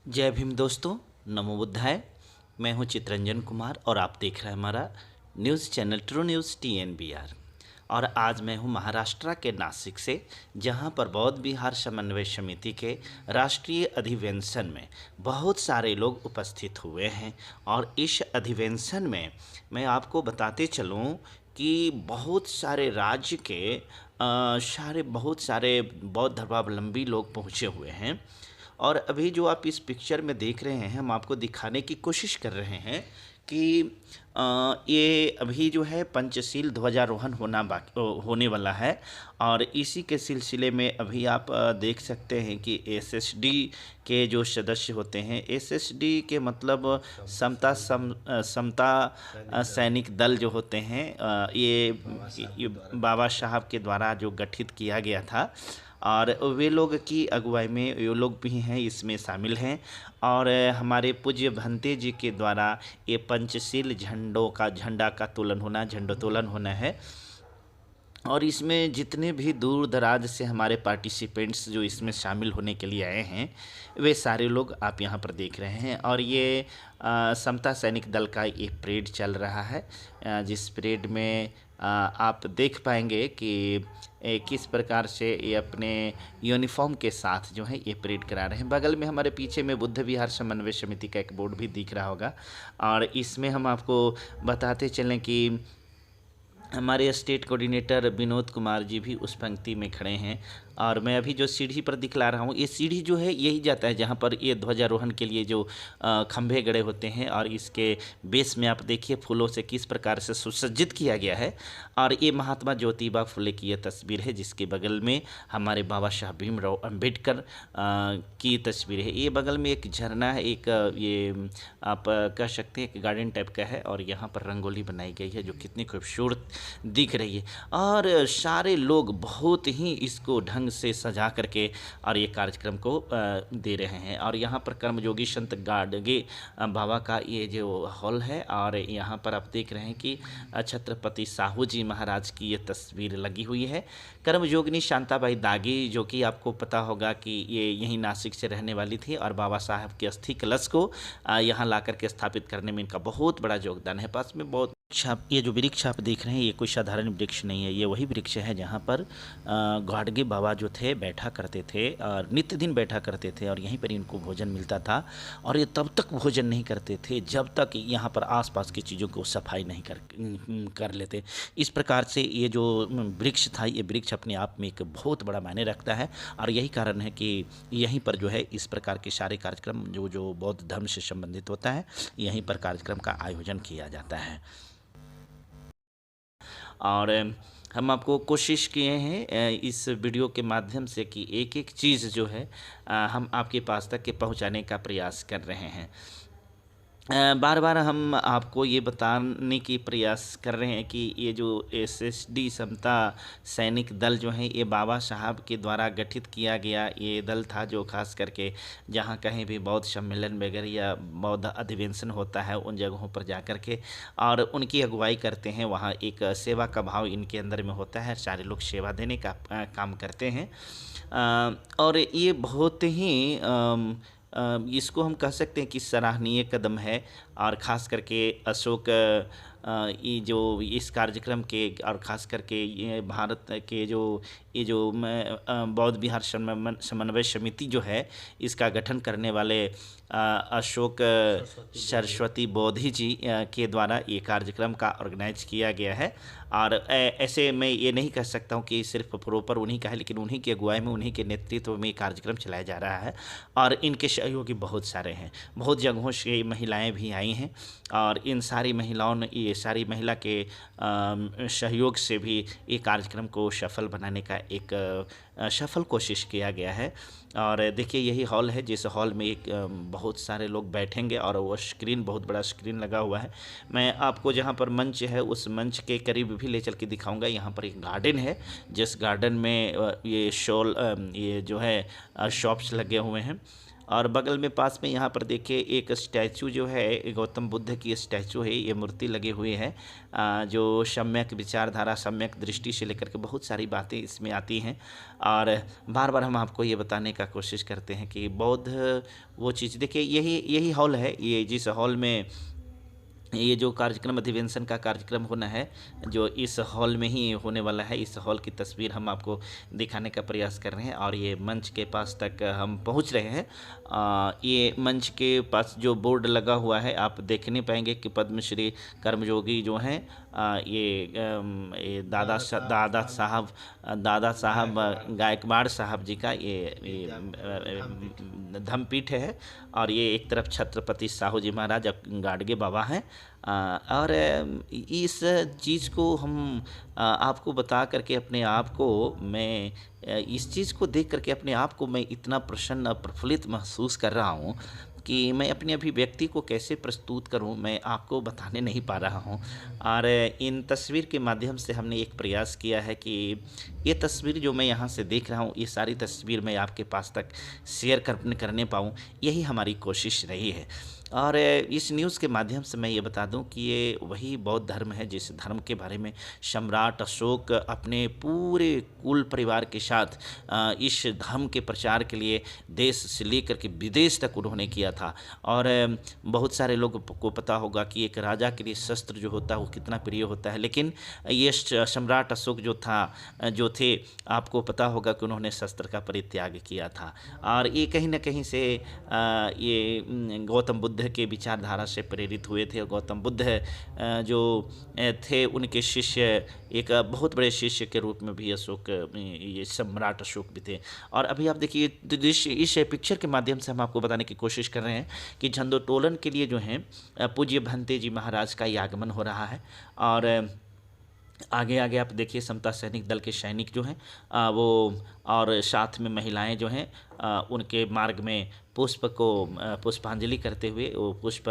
जय भीम दोस्तों। नमो बुद्धाय। मैं हूं चितरंजन कुमार और आप देख रहे हैं हमारा news channel true news TNBR। और आज मैं हूं महाराष्ट्र के नासिक से, जहां पर बौद्ध विहार समन्वय समिति के राष्ट्रीय अधिवेशन में बहुत सारे लोग उपस्थित हुए हैं। और इस अधिवेशन में मैं आपको बताते चलूं कि बहुत सारे राज्य के बहुत सारे बौद्ध धर्मावलंबी लोग पहुंचे हुए हैं। और अभी जो आप इस पिक्चर में देख रहे हैं, हम आपको दिखाने की कोशिश कर रहे हैं कि ये अभी जो है पंचशील ध्वजारोहण होने वाला है। और इसी के सिलसिले में अभी आप देख सकते हैं कि SSD के जो सदस्य होते हैं, SSD के मतलब समता सैनिक दल जो होते हैं, ये बाबा साहब के द्वारा जो गठित किया गया था। और वे लोग की अगुवाई में ये लोग भी हैं, इसमें शामिल हैं। और हमारे पूज्य भंते जी के द्वारा ये पंचशील झंडा का झंडोत्तोलन होना है। और इसमें जितने भी दूर दराज से हमारे पार्टिसिपेंट्स जो इसमें शामिल होने के लिए आए हैं, वे सारे लोग आप यहाँ पर देख रहे हैं। और ये समता सैनिक दल का ये परेड चल रहा है, जिस परेड में आप देख पाएंगे कि किस प्रकार से ये अपने यूनिफॉर्म के साथ जो है ये परेड करा रहे हैं। बगल में हमारे पीछे में बुद्ध विहार समन्वय समिति का एक बोर्ड भी दिख रहा होगा। और इसमें हम आपको बताते चलें कि हमारे स्टेट कोऑर्डिनेटर विनोद कुमार जी भी उस पंक्ति में खड़े हैं। और मैं अभी जो सीढ़ी पर दिखला रहा हूँ, ये सीढ़ी जो है यही जाता है जहाँ पर ये ध्वजारोहण के लिए जो खंभे गड़े होते हैं। और इसके बेस में आप देखिए फूलों से किस प्रकार से सुसज्जित किया गया है। और ये महात्मा ज्योतिबा फुले की यह तस्वीर है, जिसके बगल में हमारे बाबा साहब भीमराव अम्बेडकर की तस्वीर है। ये बगल में एक झरना है, एक ये आप कह सकते हैं एक गार्डन टाइप का है। और यहाँ पर रंगोली बनाई गई है जो कितनी खूबसूरत दिख रही है। और सारे लोग बहुत ही इसको ढंग से सजा करके और ये कार्यक्रम को दे रहे हैं। और यहाँ पर कर्मयोगी संत गाडगे बाबा का ये जो हॉल है, और यहाँ पर आप देख रहे हैं कि छत्रपति साहू जी महाराज की ये तस्वीर लगी हुई है। कर्मयोगिनी शांताबाई दागी, जो कि आपको पता होगा कि ये यहीं नासिक से रहने वाली थी, और बाबा साहब के अस्थि कलश को यहाँ ला करके स्थापित करने में इनका बहुत बड़ा योगदान है। पास में बहुत ये जो वृक्ष आप देख रहे हैं, ये कोई साधारण वृक्ष नहीं है। ये वही वृक्ष है जहाँ पर गाडगे बाबा जो थे बैठा करते थे, और नित्य दिन बैठा करते थे, और यहीं पर इनको भोजन मिलता था। और ये तब तक भोजन नहीं करते थे जब तक यहाँ पर आसपास की चीज़ों को सफाई नहीं कर लेते। इस प्रकार से ये जो वृक्ष था, ये वृक्ष अपने आप में एक बहुत बड़ा मायने रखता है। और यही कारण है कि यहीं पर जो है इस प्रकार के सारे कार्यक्रम जो बौद्ध धर्म से संबंधित होता है, यहीं पर कार्यक्रम का आयोजन किया जाता है। और हम आपको कोशिश किए हैं इस वीडियो के माध्यम से कि एक एक चीज़ जो है हम आपके पास तक के पहुंचाने का प्रयास कर रहे हैं। बार बार हम आपको ये बताने की प्रयास कर रहे हैं कि ये जो SSD समता सैनिक दल जो है, ये बाबा साहब के द्वारा गठित किया गया ये दल था, जो खास करके जहाँ कहीं भी बौद्ध सम्मेलन वगैरह या बौद्ध अधिवेशन होता है, उन जगहों पर जा कर के और उनकी अगुवाई करते हैं। वहाँ एक सेवा का भाव इनके अंदर में होता है, सारे लोग सेवा देने का काम करते हैं। और ये बहुत ही इसको हम कह सकते हैं कि सराहनीय कदम है। और ख़ास करके अशोक ये जो इस कार्यक्रम के, और ख़ास करके ये भारत के ये जो बौद्ध विहार समन्वय समिति जो है, इसका गठन करने वाले अशोक सरस्वती बोधि जी के द्वारा ये कार्यक्रम का ऑर्गेनाइज किया गया है। और ऐसे मैं ये नहीं कह सकता हूँ कि सिर्फ प्रॉपर उन्हीं का है, लेकिन उन्हीं की अगुवाई में, उन्हीं के नेतृत्व में ये कार्यक्रम चलाया जा रहा है। और इनके सहयोगी बहुत सारे हैं, बहुत जगहों से महिलाएं भी आई हैं। और इन सारी महिलाओं ने, ये सारी महिला के सहयोग से भी ये कार्यक्रम को सफल बनाने का एक सफल कोशिश किया गया है। और देखिए यही हॉल है, जिस हॉल में एक बहुत सारे लोग बैठेंगे, और वो स्क्रीन, बहुत बड़ा स्क्रीन लगा हुआ है। मैं आपको जहाँ पर मंच है, उस मंच के करीब भी ले चल के दिखाऊंगा। यहाँ पर एक गार्डन है, जिस गार्डन में ये ये जो है शॉप्स लगे हुए हैं। और बगल में पास में यहाँ पर देखिए एक स्टैचू जो है, गौतम बुद्ध की स्टैचू है, ये मूर्ति लगी हुई है, जो सम्यक विचारधारा, सम्यक दृष्टि से लेकर के बहुत सारी बातें इसमें आती हैं। और बार बार हम आपको ये बताने का कोशिश करते हैं कि बौद्ध वो चीज़, देखिए यही यही हॉल है, ये जिस हॉल में ये जो कार्यक्रम अधिवेशन का कार्यक्रम होना है, जो इस हॉल में ही होने वाला है, इस हॉल की तस्वीर हम आपको दिखाने का प्रयास कर रहे हैं। और ये मंच के पास तक हम पहुंच रहे हैं। ये मंच के पास जो बोर्ड लगा हुआ है आप देखने पाएंगे कि पद्मश्री कर्मयोगी जो हैं, ये दादा साहब गायकवाड़ साहब जी का ये धम्मपीठ है। और ये एक तरफ छत्रपति साहू जी महाराज गाडगे बाबा हैं। और इस चीज़ को हम आपको बता करके अपने आप को मैं इस चीज़ को देख करके अपने आप को मैं इतना प्रसन्न और प्रफुल्लित महसूस कर रहा हूँ कि मैं अपनी अभिव्यक्ति को कैसे प्रस्तुत करूं, मैं आपको बताने नहीं पा रहा हूं। और इन तस्वीर के माध्यम से हमने एक प्रयास किया है कि ये तस्वीर जो मैं यहां से देख रहा हूं, ये सारी तस्वीर मैं आपके पास तक शेयर करने पाऊं, यही हमारी कोशिश रही है। और इस न्यूज़ के माध्यम से मैं ये बता दूं कि ये वही बौद्ध धर्म है जिस धर्म के बारे में सम्राट अशोक अपने पूरे कुल परिवार के साथ इस धर्म के प्रचार के लिए देश से लेकर के विदेश तक उन्होंने किया था। और बहुत सारे लोगों को पता होगा कि एक राजा के लिए शस्त्र जो होता है वो कितना प्रिय होता है, लेकिन ये सम्राट अशोक जो थे, आपको पता होगा कि उन्होंने शस्त्र का परित्याग किया था। और ये कहीं ना कहीं से ये गौतम बुद्ध के विचारधारा से प्रेरित हुए थे। गौतम बुद्ध जो थे उनके शिष्य, एक बहुत बड़े शिष्य के रूप में भी अशोक, ये सम्राट अशोक भी थे। और अभी आप देखिए इस पिक्चर के माध्यम से हम आपको बताने की कोशिश कर रहे हैं कि झंडोत्तोलन के लिए जो है पूज्य भंते जी महाराज का आगमन हो रहा है। और आगे आगे आप देखिए समता सैनिक दल के सैनिक जो हैं वो, और साथ में महिलाएं जो हैं उनके मार्ग में पुष्पांजलि करते हुए, वो पुष्प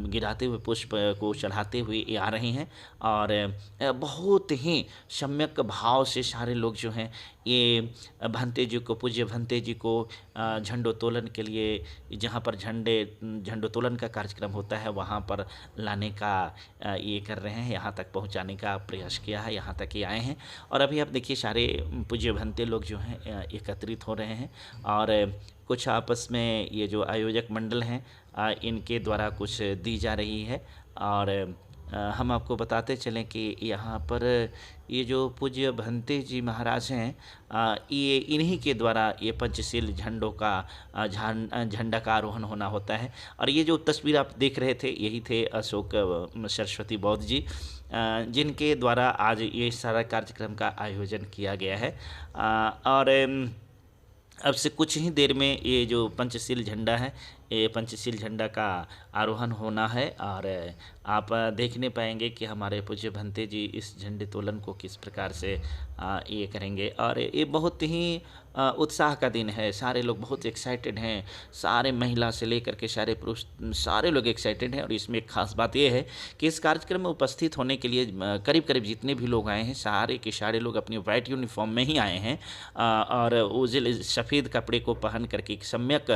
गिराते हुए, पुष्प को चढ़ाते हुए ये आ रहे हैं। और बहुत ही सम्यक भाव से सारे लोग जो हैं ये भंते जी को, पूज्य भंते जी को झंडोत्तोलन के लिए, जहाँ पर झंडोत्तोलन का कार्यक्रम होता है वहाँ पर लाने का ये कर रहे हैं, यहाँ तक पहुँचाने का प्रयास किया है, यहाँ तक ये आए हैं। और अभी आप देखिए सारे पूज्य भंते लोग जो हैं एकत्रित हो रहे हैं। और कुछ आपस में ये जो आयोजक मंडल हैं इनके द्वारा कुछ दी जा रही है। और हम आपको बताते चलें कि यहाँ पर ये जो पूज्य भंते जी महाराज हैं ये इन्हीं के द्वारा ये पंचशील झंडों का झंडा का आरोहण होना होता है। और ये जो तस्वीर आप देख रहे थे यही थे अशोक सरस्वती बौद्ध जी, जिनके द्वारा आज ये सारा कार्यक्रम का आयोजन किया गया है। और अब से कुछ ही देर में ये जो पंचशील झंडा है, ये पंचशील झंडा का आरोहण होना है। और आप देखने पाएंगे कि हमारे पूज्य भंते जी इस झंडे तोलन को किस प्रकार से ये करेंगे। और ये बहुत ही उत्साह का दिन है, सारे लोग बहुत एक्साइटेड हैं, सारे महिला से लेकर के सारे पुरुष, सारे लोग एक्साइटेड हैं। और इसमें एक खास बात ये है कि इस कार्यक्रम में उपस्थित होने के लिए करीब करीब जितने भी लोग आए हैं, सारे के सारे लोग अपनी वाइट यूनिफॉर्म में ही आए हैं। और उजले सफ़ेद कपड़े को पहन करके एक सम्यक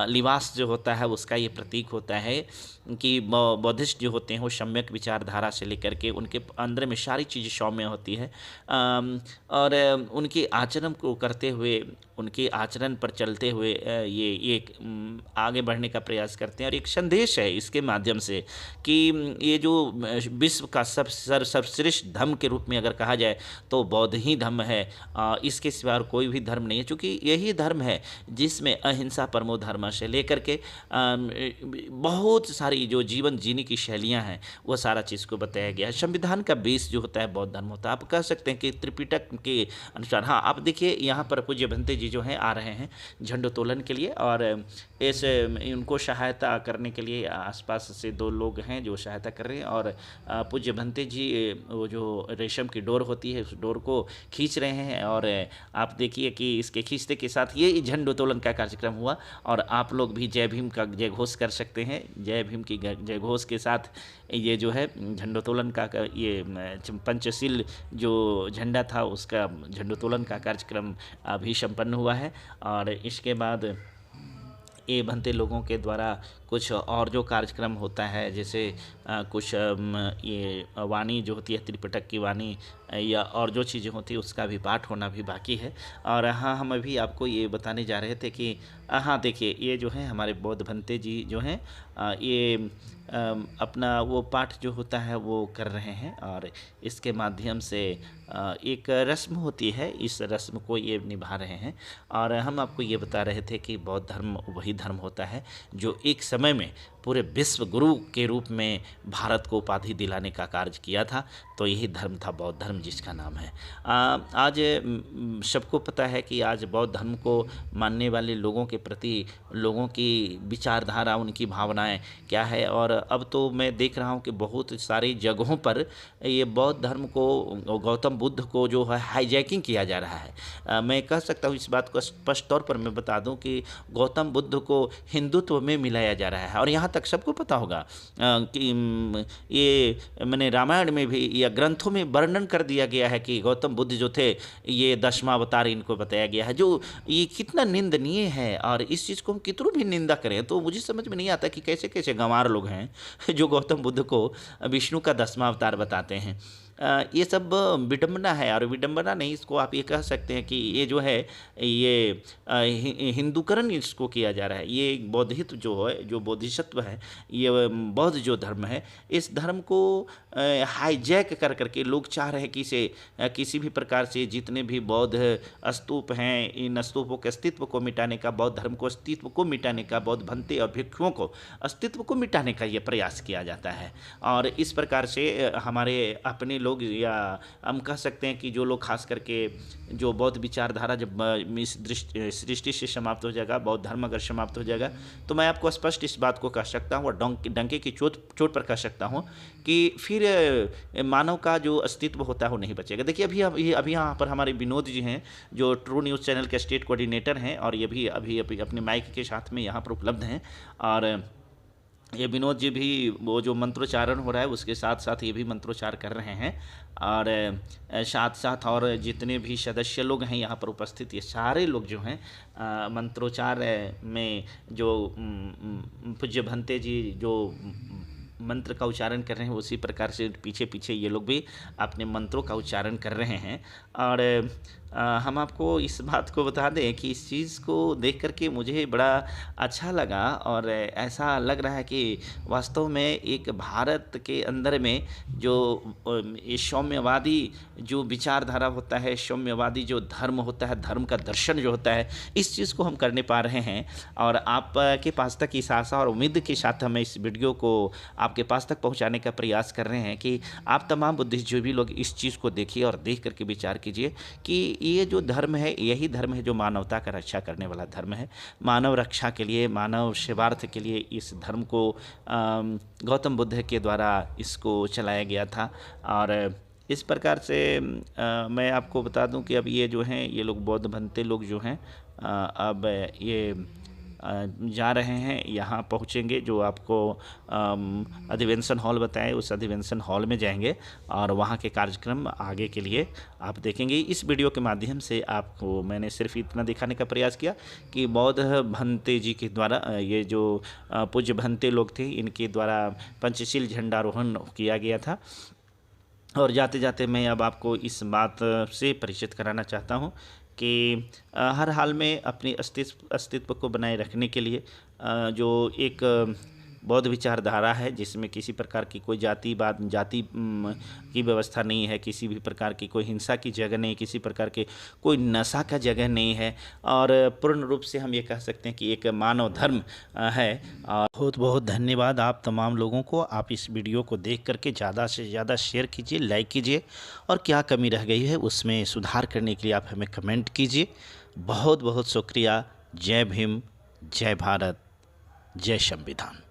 लिबास जो होता है उसका ये प्रतीक होता है कि बौद्धिस्ट जो होते हैं वो सम्यक विचारधारा से लेकर के उनके अंदर में सारी चीज़ें सौम्य होती है। और उनके आचरण को करते हुए, उनके आचरण पर चलते हुए ये आगे बढ़ने का प्रयास करते हैं। और एक संदेश है इसके माध्यम से कि ये जो विश्व का सर्वश्रेष्ठ धर्म के रूप में अगर कहा जाए तो बौद्ध ही धर्म है, इसके सिवा और कोई भी धर्म नहीं है। क्योंकि यही धर्म है जिसमें अहिंसा परमो धर्म से लेकर के बहुत सारी जो जीवन जीने की शैलियाँ हैं वो सारा चीज़ को बताया गया है। संविधान का बेस जो होता है बौद्ध धर्म होता है। आप कह सकते हैं कि त्रिपिटक के अनुसार। हाँ, आप देखिए यहाँ पर पूज्य भंते जी जो हैं आ रहे हैं झंडोत्तोलन के लिए। और इस उनको सहायता करने के लिए आसपास से 2 लोग हैं जो सहायता कर रहे हैं। और पूज्य भंते जी वो जो रेशम की डोर होती है उस डोर को खींच रहे हैं। और आप देखिए कि इसके खींचते के साथ ये झंडोत्तोलन का कार्यक्रम हुआ। और आप लोग भी जय भीम का जय घोष कर सकते हैं। जय भीम की जय घोष के साथ ये जो है झंडोत्तोलन का ये पंचशील जो झंडा था उसका झंडोत्तोलन का कार्यक्रम अभी संपन्न हुआ है। और इसके बाद ये भंते लोगों के द्वारा कुछ और जो कार्यक्रम होता है, जैसे कुछ ये वाणी जो होती है त्रिपिटक की वाणी या और जो चीज़ें होती है उसका भी पाठ होना भी बाकी है। और हाँ, हम अभी आपको ये बताने जा रहे थे कि हाँ देखिए, ये जो है हमारे बौद्ध भंते जी जो हैं ये अपना वो पाठ जो होता है वो कर रहे हैं, और इसके माध्यम से एक रस्म होती है, इस रस्म को ये निभा रहे हैं। और हम आपको ये बता रहे थे कि बौद्ध धर्म वही धर्म होता है जो एक समय में पूरे विश्व गुरु के रूप में भारत को उपाधि दिलाने का कार्य किया था। तो यही धर्म था बौद्ध धर्म, जिसका नाम है आज सबको पता है कि आज बौद्ध धर्म को मानने वाले लोगों के प्रति लोगों की विचारधारा, उनकी भावनाएं क्या है। और अब तो मैं देख रहा हूं कि बहुत सारी जगहों पर ये बौद्ध धर्म को, गौतम बुद्ध को जो है हाईजैकिंग किया जा रहा है। मैं कह सकता हूँ, इस बात को स्पष्ट तौर पर मैं बता दूं कि गौतम बुद्ध को हिंदुत्व में मिलाया जा रहा है। और यहाँ तक सबको पता होगा कि ये मैंने रामायण में भी या ग्रंथों में वर्णन कर दिया गया है कि गौतम बुद्ध जो थे ये 10वां अवतार इनको बताया गया है, जो ये कितना निंदनीय है। और इस चीज़ को हम कितनों भी निंदा करें तो मुझे समझ में नहीं आता कि कैसे कैसे गंवार लोग हैं जो गौतम बुद्ध को विष्णु का 10वां अवतार बताते हैं। ये सब विडंबना है, और विडंबना नहीं, इसको आप ये कह सकते हैं कि ये जो है ये हिंदूकरण इसको किया जा रहा है। ये बौद्धित्व जो है, जो बोधिसत्व है, ये बौद्ध जो धर्म है, इस धर्म को हाईजैक कर करके लोग चाह रहे हैं कि इसे किसी भी प्रकार से जितने भी बौद्ध स्तूप हैं, इन स्तूपों के अस्तित्व को मिटाने का, बौद्ध धर्म को अस्तित्व को मिटाने का, बौद्ध भंते और भिक्षुओं को अस्तित्व को मिटाने का ये प्रयास किया जाता है। और इस प्रकार से हमारे अपने लोग, या हम कह सकते हैं कि जो लोग खास करके जो बौद्ध विचारधारा जब इस सृष्टि से समाप्त हो जाएगा, बौद्ध धर्म अगर समाप्त हो जाएगा, तो मैं आपको स्पष्ट इस बात को कह सकता हूँ और डंके की चोट पर कह सकता हूँ कि फिर मानव का जो अस्तित्व होता है वो नहीं बचेगा। देखिए अभी यहाँ पर हमारे विनोद जी हैं जो ट्रू न्यूज़ चैनल के स्टेट कोऑर्डिनेटर हैं, और ये भी अभी अपने माइक के साथ में यहाँ पर उपलब्ध हैं। और ये विनोद जी भी वो जो मंत्रोच्चारण हो रहा है उसके साथ साथ ये भी मंत्रोच्चार कर रहे हैं। और साथ साथ और जितने भी सदस्य लोग हैं यहाँ पर उपस्थित, ये सारे लोग जो हैं मंत्रोच्चार में जो पूज्य भंते जी जो मंत्र का उच्चारण कर रहे हैं, उसी प्रकार से पीछे पीछे ये लोग भी अपने मंत्रों का उच्चारण कर रहे हैं। और हम आपको इस बात को बता दें कि इस चीज़ को देख करके मुझे बड़ा अच्छा लगा, और ऐसा लग रहा है कि वास्तव में एक भारत के अंदर में जो सौम्यवादी जो विचारधारा होता है, सौम्यवादी जो धर्म होता है, धर्म का दर्शन जो होता है, इस चीज़ को हम करने पा रहे हैं। और आपके पास तक इस आशा और उम्मीद के साथ हम इस वीडियो को आपके पास तक पहुंचाने का प्रयास कर रहे हैं कि आप तमाम बुद्धिस्ट जो भी लोग इस चीज़ को देखिए और देख करके विचार कीजिए कि ये जो धर्म है, यही धर्म है जो मानवता का रक्षा करने वाला धर्म है। मानव रक्षा के लिए, मानव सेवार्थ के लिए इस धर्म को गौतम बुद्ध के द्वारा इसको चलाया गया था। और इस प्रकार से मैं आपको बता दूं कि अब ये जो हैं, ये लोग बौद्ध भंते लोग जो हैं अब ये जा रहे हैं, यहाँ पहुँचेंगे, जो आपको अधिवेशन हॉल बताएं उस अधिवेशन हॉल में जाएंगे और वहाँ के कार्यक्रम आगे के लिए आप देखेंगे। इस वीडियो के माध्यम से आपको मैंने सिर्फ इतना दिखाने का प्रयास किया कि बौद्ध भंते जी के द्वारा, ये जो पूज्य भंते लोग थे, इनके द्वारा पंचशील झंडारोहण किया गया था। और जाते जाते मैं अब आपको इस बात से परिचित कराना चाहता हूँ कि हर हाल में अपने अस्तित्व को बनाए रखने के लिए जो एक बौद्ध विचारधारा है, जिसमें किसी प्रकार की कोई जाति की व्यवस्था नहीं है, किसी भी प्रकार की कोई हिंसा की जगह नहीं, किसी प्रकार के कोई नशा का जगह नहीं है, और पूर्ण रूप से हम ये कह सकते हैं कि एक मानव धर्म है। और बहुत बहुत धन्यवाद आप तमाम लोगों को। आप इस वीडियो को देख करके ज़्यादा से ज़्यादा शेयर कीजिए, लाइक कीजिए, और क्या कमी रह गई है उसमें सुधार करने के लिए आप हमें कमेंट कीजिए। बहुत बहुत शुक्रिया। जय भीम, जय भारत, जय संविधान।